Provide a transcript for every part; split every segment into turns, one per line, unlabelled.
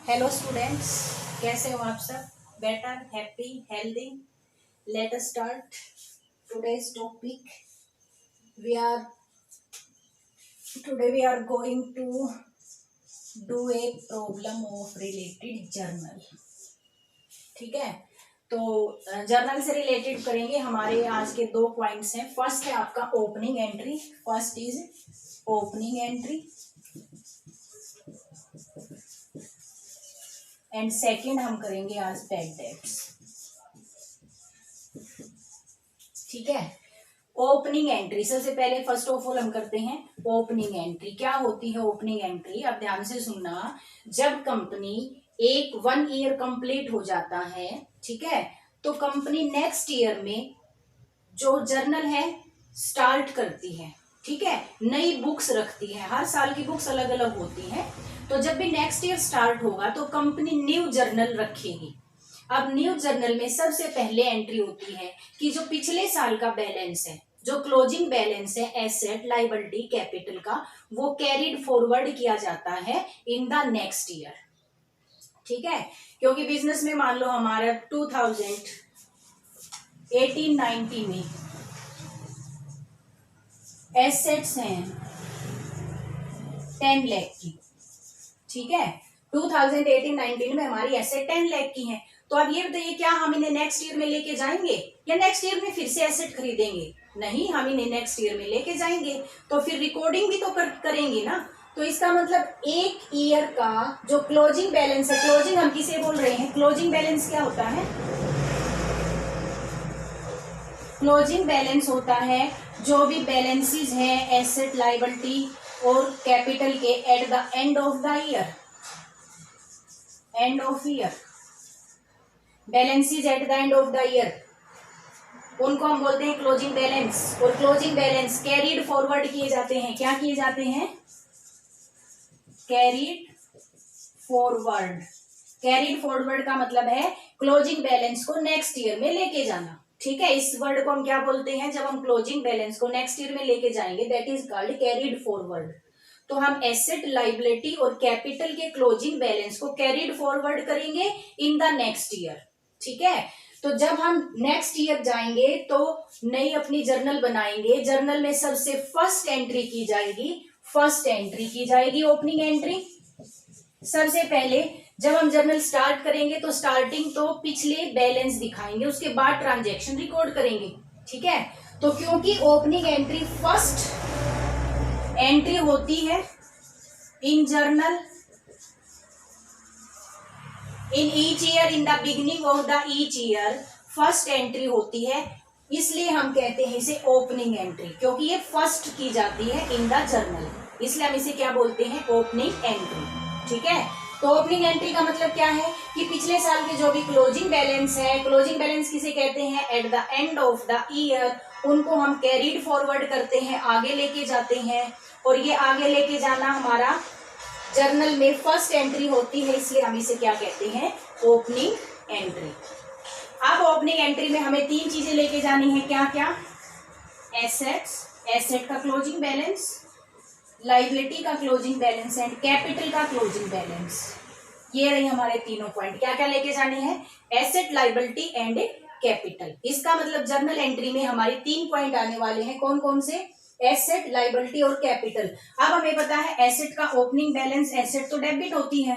Hello students, कैसे हो आप सब? Better, happy, healthy? Let us start today's topic. We are today we are going to do a problem of related journal. ठीक है, तो journal से रिलेटेड करेंगे. हमारे आज के दो पॉइंट्स हैं. फर्स्ट है आपका opening entry. First is opening entry and second हम करेंगे आज बैड डेट्स. ठीक है, ओपनिंग एंट्री सबसे पहले फर्स्ट ऑफ ऑल हम करते हैं ओपनिंग एंट्री. क्या होती है ओपनिंग एंट्री? अब ध्यान से सुनना. जब कंपनी एक 1 ईयर कंप्लीट हो जाता है, ठीक है, तो कंपनी नेक्स्ट ईयर में जो जर्नल है स्टार्ट करती है. ठीक है, नई बुक्स रखती है. हर साल की बुक्स अलग अलग होती हैं. तो जब भी नेक्स्ट ईयर स्टार्ट होगा तो कंपनी न्यू जर्नल रखेगी. अब न्यू जर्नल में सबसे पहले एंट्री होती है कि जो पिछले साल का बैलेंस है, जो क्लोजिंग बैलेंस है एसेट, लायबिलिटी, कैपिटल का, वो कैरिड फॉरवर्ड किया जाता है इन द नेक्स्ट ईयर. ठीक है, क्योंकि बिजनेस में मान लो हमारा 2018-19 में एसेट्स हैं 10 लाख की. ठीक है, 2018-19 में हमारी एसेट 10 लाख की हैं. तो अब ये बताइए, क्या हम इन्हें नेक्स्ट ईयर में लेके जाएंगे या नेक्स्ट ईयर में फिर से एसेट खरीदेंगे? नहीं, हम इन्हें नेक्स्ट ईयर में लेके जाएंगे. तो फिर रिकॉर्डिंग भी तो करेंगे ना. तो इसका मतलब एक ईयर का जो क्लोजिंग बैलेंस है, क्लोजिंग हम किसे बोल रहे हैं? क्लोजिंग बैलेंस क्या होता है? क्लोजिंग बैलेंस होता है जो भी बैलेंसेस हैं एसेट, लायबिलिटी और कैपिटल के at the end of the year. End of year, balances at the end of the year, उनको हम बोलते हैं क्लोजिंग बैलेंस. और क्लोजिंग बैलेंस कैरीड फॉरवर्ड किए जाते हैं. क्या किए जाते हैं? Carried forward. कैरीड फॉरवर्ड का मतलब है क्लोजिंग बैलेंस को नेक्स्ट ईयर में लेके जाना. ठीक है, इस वर्ड को हम क्या बोलते हैं? जब हम क्लोजिंग बैलेंस को नेक्स्ट ईयर में लेके जाएंगे, that is called carried forward. तो हम एसेट, लायबिलिटी और कैपिटल के क्लोजिंग बैलेंस को कैरीड फॉरवर्ड करेंगे इन द नेक्स्ट ईयर. ठीक है, तो जब हम नेक्स्ट ईयर जाएंगे तो नई अपनी जर्नल बनाएंगे. जर्नल में सबसे फर्स्ट एंट्री की जाएगी ओपनिंग एंट्री. सबसे पहले जब हम जर्नल स्टार्ट करेंगे तो स्टार्टिंग तो पिछले बैलेंस दिखाएंगे, उसके बाद ट्रांजैक्शन रिकॉर्ड करेंगे. ठीक है, तो क्योंकि ओपनिंग एंट्री फर्स्ट एंट्री होती है in journal in each year, in the beginning of the each year first entry होती है, इसलिए हम कहते हैं इसे ओपनिंग एंट्री. क्योंकि ये फर्स्ट की जाती है इन द जर्नल, इसलिए हम इसे क्या बोलते हैं? Opening entry. ठीक है, तो ओपनिंग एंट्री का मतलब क्या है कि पिछले साल के जो भी क्लोजिंग बैलेंस है, क्लोजिंग बैलेंस किसे कहते हैं? At the end of the year, उनको हम कैरीड फॉरवर्ड करते हैं, आगे लेके जाते हैं. और ये आगे लेके जाना हमारा जर्नल में फर्स्ट एंट्री होती है, इसलिए हम इसे क्या कहते हैं? Opening entry. अब ओपनिंग एंट्री में हमें 3 चीजें लेके जानी है. क्या क्या? एसेट्स, एसेट का क्लोजिंग बैलेंस, लायबिलिटी का क्लोजिंग बैलेंस एंड कैपिटल का क्लोजिंग बैलेंस. ये रही हमारे तीनों पॉइंट. क्या क्या लेके जाने हैं? Asset, liability and capital. इसका मतलब जर्नल एंट्री में हमारे 3 पॉइंट आने वाले हैं. कौन कौन से? एसेट, लायबिलिटी और कैपिटल. अब हमें पता है एसेट का ओपनिंग बैलेंस, एसेट तो डेबिट होती है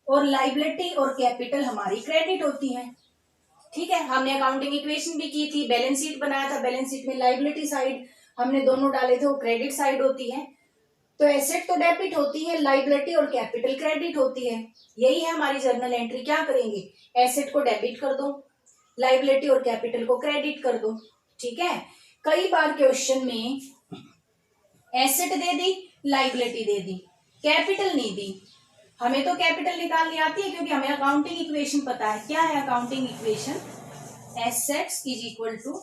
और लायबिलिटी और कैपिटल हमारी क्रेडिट होती है. ठीक है, हमने अकाउंटिंग इक्वेशन भी की थी, बैलेंस शीट बनाया था. बैलेंस शीट में लायबिलिटी साइड हमने दोनों डाले थे, वो क्रेडिट साइड होती है. तो एसेट तो डेबिट होती है, लायबिलिटी और कैपिटल क्रेडिट होती है. यही है हमारी जर्नल एंट्री. क्या करेंगे? एसेट को डेबिट कर दो, लायबिलिटी और कैपिटल को क्रेडिट कर दो. ठीक है, कई बार क्वेश्चन में एसेट दे दी, लायबिलिटी दे दी, कैपिटल नहीं दी. हमें तो कैपिटल निकालनी आती है क्योंकि हमें अकाउंटिंग इक्वेशन पता है. क्या है accounting equation? Assets is equal to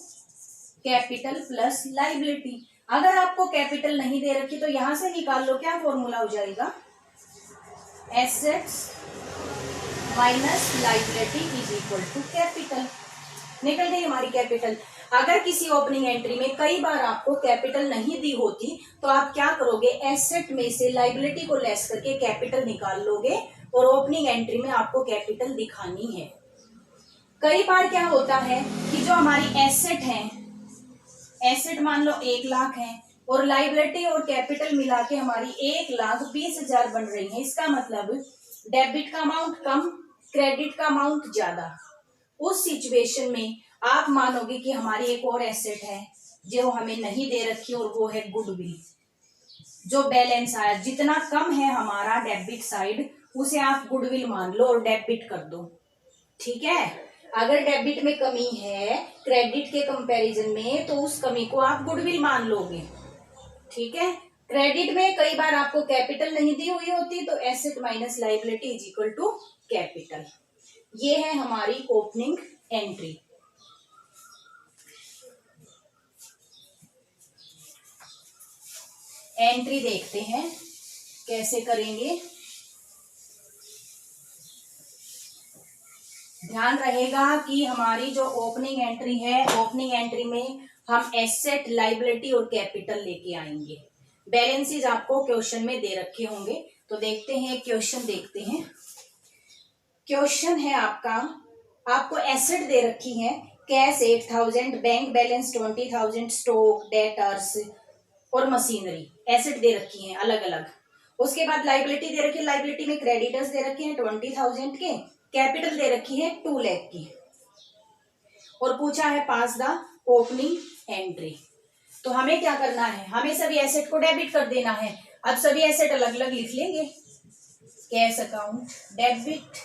capital plus liability. अगर आपको कैपिटल नहीं दे रखी तो यहां से निकाल लो. क्या फॉर्मूला हो जाएगा? Assets minus liability is equal to capital. निकल गई हमारी कैपिटल. अगर किसी ओपनिंग एंट्री में कई बार आपको कैपिटल नहीं दी होती तो आप क्या करोगे? एसेट में से लायबिलिटी को लेस करके कैपिटल निकाल लोगे और ओपनिंग एंट्री में आपको कैपिटल दिखानी है। कई बार क्या होता है कि जो हमारी एसेट है, एसेट मान लो 1,00,000 है और लाइबिलिटी और कैपिटल मिला के हमारी 1,20,000 बन रही है। इसका मतलब डेबिट का अमाउंट कम, क्रेडिट का अमाउंट ज्यादा। उस सिचुएशन में आप मानोगे कि हमारी एक और एसेट है जो हमें नहीं दे रखी और वो है गुडविल। जो बैलेंस आया जितना कम है हमारा डेबिट साइड, उसे आप गुडविल मान लो और डेबिट कर दो। ठीक है, अगर डेबिट में कमी है क्रेडिट के कंपैरिजन में, तो उस कमी को आप गुडविल मान लोगे। ठीक है, क्रेडिट में कई बार आपको कैपिटल नहीं दी हुई होती, तो asset minus liability is equal to capital. ये है हमारी ओपनिंग एंट्री। एंट्री देखते हैं कैसे करेंगे। ध्यान रहेगा कि हमारी जो ओपनिंग एंट्री है, ओपनिंग एंट्री में हम एसेट, लाइबिलिटी और कैपिटल लेके आएंगे। बैलेंसेज आपको क्वेश्चन में दे रखे होंगे, तो देखते हैं क्वेश्चन। देखते हैं क्वेश्चन है आपको एसेट दे रखी है cash 8,000, bank balance 20,000, stock, debtors और मशीनरी एसेट दे रखी हैं अलग अलग। उसके बाद लाइबिलिटी दे रखी है, लाइबिलिटी में क्रेडिटर्स दे रखे हैं 20,000 के, कैपिटल दे रखी है 2 लाख की, और पूछा है पास द ओपनिंग एंट्री। तो हमें क्या करना है, हमें सभी एसेट को डेबिट कर देना है। अब सभी एसेट अलग अलग लिख लेंगे। Cash account debit,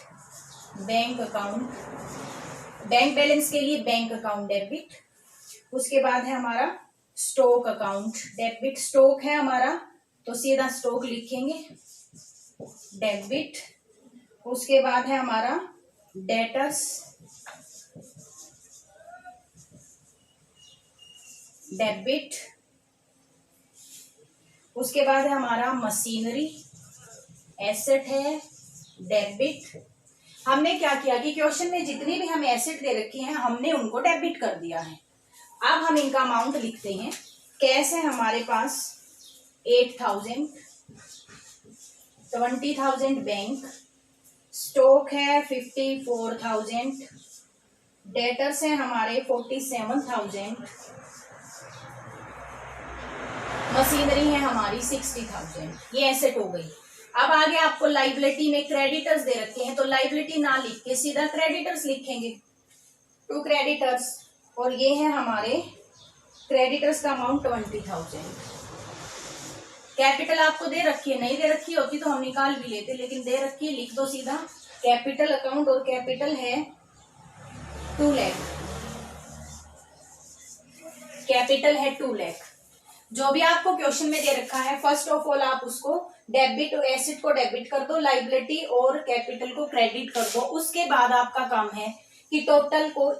bank account, bank balance के लिए बैंक अकाउंट डेबिट। उसके बाद है हमारा स्टॉक अकाउंट डेबिट, स्टॉक है हमारा तो सीधा स्टॉक लिखेंगे डेबिट। उसके बाद है हमारा डेटर्स डेबिट। उसके बाद है हमारा मशीनरी एसेट है डेबिट। हमने क्या किया कि क्वेश्चन में जितनी भी हमें एसेट दे रखी हैं हमने उनको डेबिट कर दिया है। अब हम इनका अमाउंट लिखते हैं। कैश है हमारे पास 8,000, 20,000 बैंक, स्टॉक है 54,000, डेटर्स है हमारे 47,000, मशीनरी है हमारी 60,000। ये एसेट हो गई। अब आगे आपको लाइबिलिटी में क्रेडिटर्स दे रखे हैं, तो लाइबिलिटी ना लिख के सीधा क्रेडिटर्स लिखेंगे, टू क्रेडिटर्स। और ये है हमारे क्रेडिटर्स का अमाउंट 20,000। कैपिटल आपको दे रखी है, नहीं दे रखी होती तो हम निकाल भी लेते, लेकिन दे रखी है, लिख दो सीधा कैपिटल अकाउंट, और कैपिटल है 2 लाख। कैपिटल है 2 लाख। जो भी आपको क्वेश्चन में दे रखा है, फर्स्ट ऑफ ऑल आप उसको डेबिट, एसेट को डेबिट कर दो, लाइबिलिटी और कैपिटल को क्रेडिट कर दो। उसके बाद आपका काम है कि टोटल को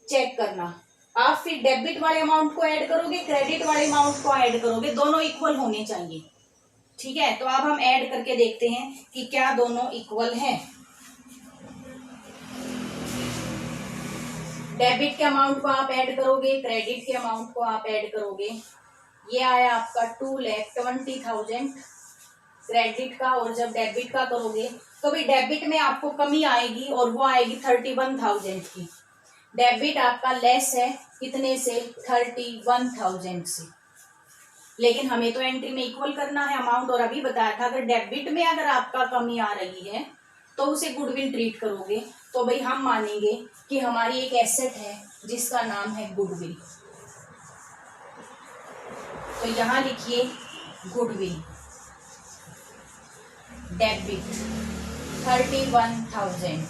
चेक करना। आप फिर डेबिट वाले अमाउंट को ऐड करोगे, क्रेडिट वाले अमाउंट को ऐड करोगे, दोनों इक्वल होने चाहिए। ठीक है, तो अब हम ऐड करके देखते हैं कि क्या दोनों इक्वल हैं। डेबिट के अमाउंट को आप ऐड करोगे, क्रेडिट के अमाउंट को आप ऐड करोगे। ये आया आपका 2,20,000 क्रेडिट का, और जब डेबिट का करोगे तो भी डेबिट में आपको कमी आएगी और वो आएगी 31,000 की। डेबिट आपका लेस है कितने से, 31,000 से, लेकिन हमें तो एंट्री में इक्वल करना है अमाउंट। और अभी बताया था अगर डेबिट में अगर आपका कमी आ रही है तो उसे गुडविल ट्रीट करोगे, तो भाई हम मानेंगे कि हमारी एक एसेट है जिसका नाम है गुडविल। तो यहां लिखिए गुडविल डेबिट 31,000।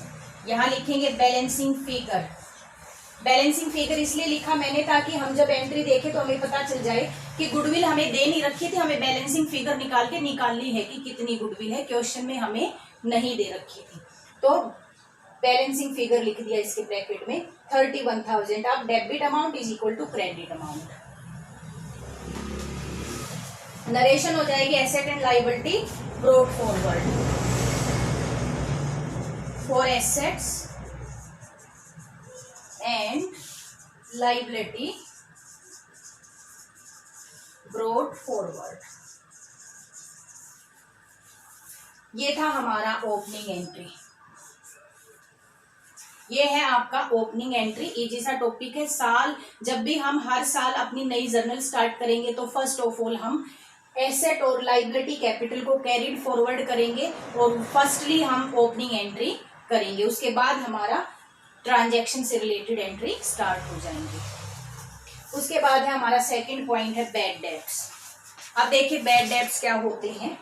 यहां लिखेंगे बैलेंसिंग फिगर। बैलेंसिंग फिगर इसलिए लिखा मैंने ताकि हम जब एंट्री देखें तो हमें पता चल जाए कि गुडविल हमें दे नहीं रखी थी, हमें बैलेंसिंग फिगर निकाल के निकालनी है कि कितनी गुडविल है। क्वेश्चन में हमें नहीं दे रखी थी, तो बैलेंसिंग फिगर लिख दिया इसके ब्रैकेट में 31,000। अब debit amount is equal to credit amount. Narration हो जाएगी asset and liability brought forward. For assets and liability brought forward. ये था हमारा ओपनिंग एंट्री। ये है आपका ओपनिंग एंट्री। इजी सा टॉपिक है। साल जब भी हम हर साल अपनी नई जर्नल स्टार्ट करेंगे तो फर्स्ट ऑफ ऑल हम एसेट और लायबिलिटी कैपिटल को कैरिड फॉरवर्ड करेंगे और फर्स्टली हम ओपनिंग एंट्री करेंगे। उसके बाद हमारा ट्रांजैक्शन से रिलेटेड एंट्री स्टार्ट हो जाएंगे। उसके बाद है हमारा सेकंड पॉइंट है बैड डेब्ट्स। अब देखिए बैड डेब्ट्स क्या होते हैं।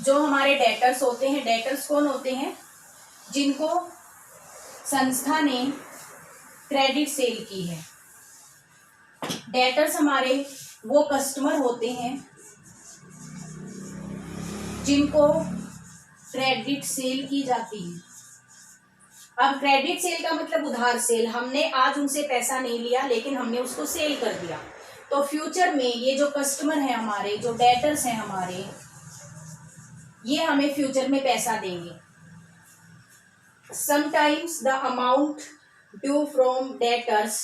जो हमारे डेटर्स होते हैं, डेटर्स कौन होते हैं? जिनको संस्था ने क्रेडिट सेल की है। डेटर्स हमारे वो कस्टमर होते हैं जिनको क्रेडिट सेल की जाती है। अब क्रेडिट सेल का मतलब उधार सेल। हमने आज उनसे पैसा नहीं लिया लेकिन हमने उसको सेल कर दिया। तो फ्यूचर में ये जो कस्टमर है हमारे, जो डेटर्स हैं हमारे, ये हमें फ्यूचर में पैसा देंगे। Sometimes the amount due from debtors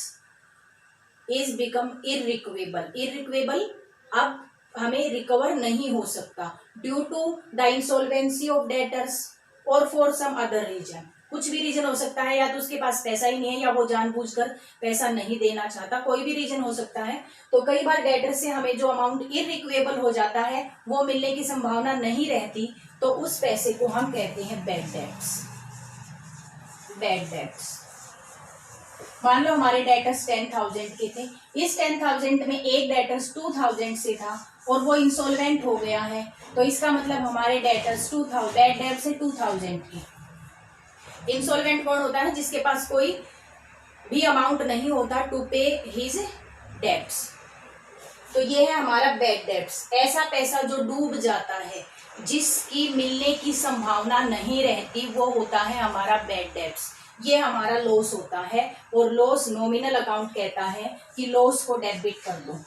is become irrecoverable. Irrecoverable अब हमें रिकवर नहीं हो सकता due to the insolvency of debtors और फॉर सम अदर रीजन। कुछ भी रीजन हो सकता है, या तो उसके पास पैसा ही नहीं है या वो जानबूझकर पैसा नहीं देना चाहता, कोई भी रीजन हो सकता है। तो कई बार डेटर से हमें जो अमाउंट इररिकवेबल हो जाता है, वो मिलने की संभावना नहीं रहती, तो उस पैसे को हम कहते हैं बैड डेट्स। Bad debts. मान लो हमारे डेटर्स 10,000 के थे। इस 10,000 में एक डेटर्स 2,000 से था और वो इंसॉल्वेंट हो गया है, तो इसका मतलब हमारे डेटर्स 2,000 बैड डेट्स है 2,000 की। इंसॉल्वेंट कौन होता है? जिसके पास कोई भी अमाउंट नहीं होता टू पे हिज डेट्स। तो ये है हमारा बैड डेट्स। ऐसा पैसा जो डूब जाता है, जिसकी मिलने की संभावना नहीं रहती, वो होता है हमारा बैड डेट्स। ये हमारा लॉस होता है और लॉस नॉमिनल अकाउंट कहता है कि लॉस को डेबिट कर दो।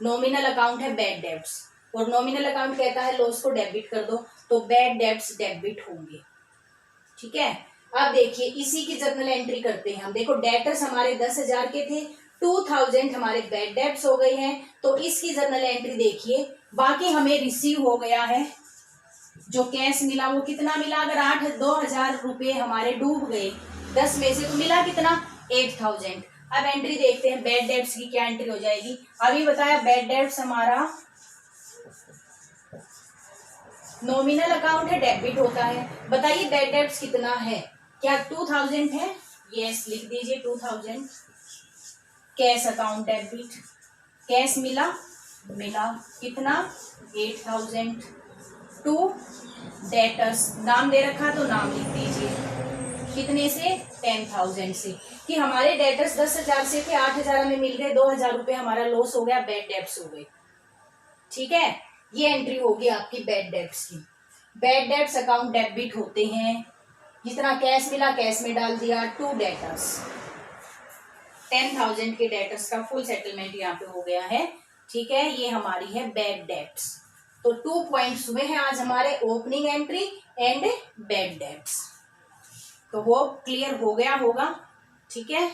नॉमिनल अकाउंट है बैड डेट्स और नॉमिनल अकाउंट कहता है लॉस को डेबिट कर दो, तो बैड डेट्स डेबिट होंगे। ठीक है। अब देखिए इसी की जर्नल एंट्री करते हैं हम। देखो डेटर्स हमारे 10,000 के थे, 2,000 हमारे बैड डेट्स हो गए हैं, तो इसकी जर्नल एंट्री देखिए। बाकी हमें रिसीव हो गया है, जो कैश मिला वो कितना मिला? अगर 2,000 रुपये हमारे डूब गए 10 में से, तो मिला कितना? 8,000। अब एंट्री देखते हैं बैड डेट्स की क्या एंट्री हो जाएगी। अभी बताया बैड डेट्स हमारा नॉमिनल अकाउंट है, डेबिट होता है। बताइए बैड डेट्स कितना है? क्या 2,000 है? यस, लिख दीजिए 2,000। कैश अकाउंट डेबिट, कैश मिला कितना? 8,000 टू डेटर्स। नाम दे रखा तो नाम लिख दीजिए। कितने से? 10,000 से। कि हमारे डेटर्स 10,000 से थे, 8,000 हमें मिल गए, 2,000 रुपये हमारा लॉस हो गया, बैड डेट्स हो गए। ठीक है, ये एंट्री होगी आपकी बैड डेट्स की। बैड डेट्स अकाउंट डेबिट होते हैं। जितना कैश मिला कैश में डाल दिया टू डेटर्स। 10,000 के डेटर्स का फुल सेटलमेंट यहाँ पे हो गया है। ठीक है, ये हमारी है बैड डेट्स। तो 2 पॉइंट्स हुए हैं आज हमारे, opening entry and bad debts. तो वो क्लियर हो गया होगा। ठीक है।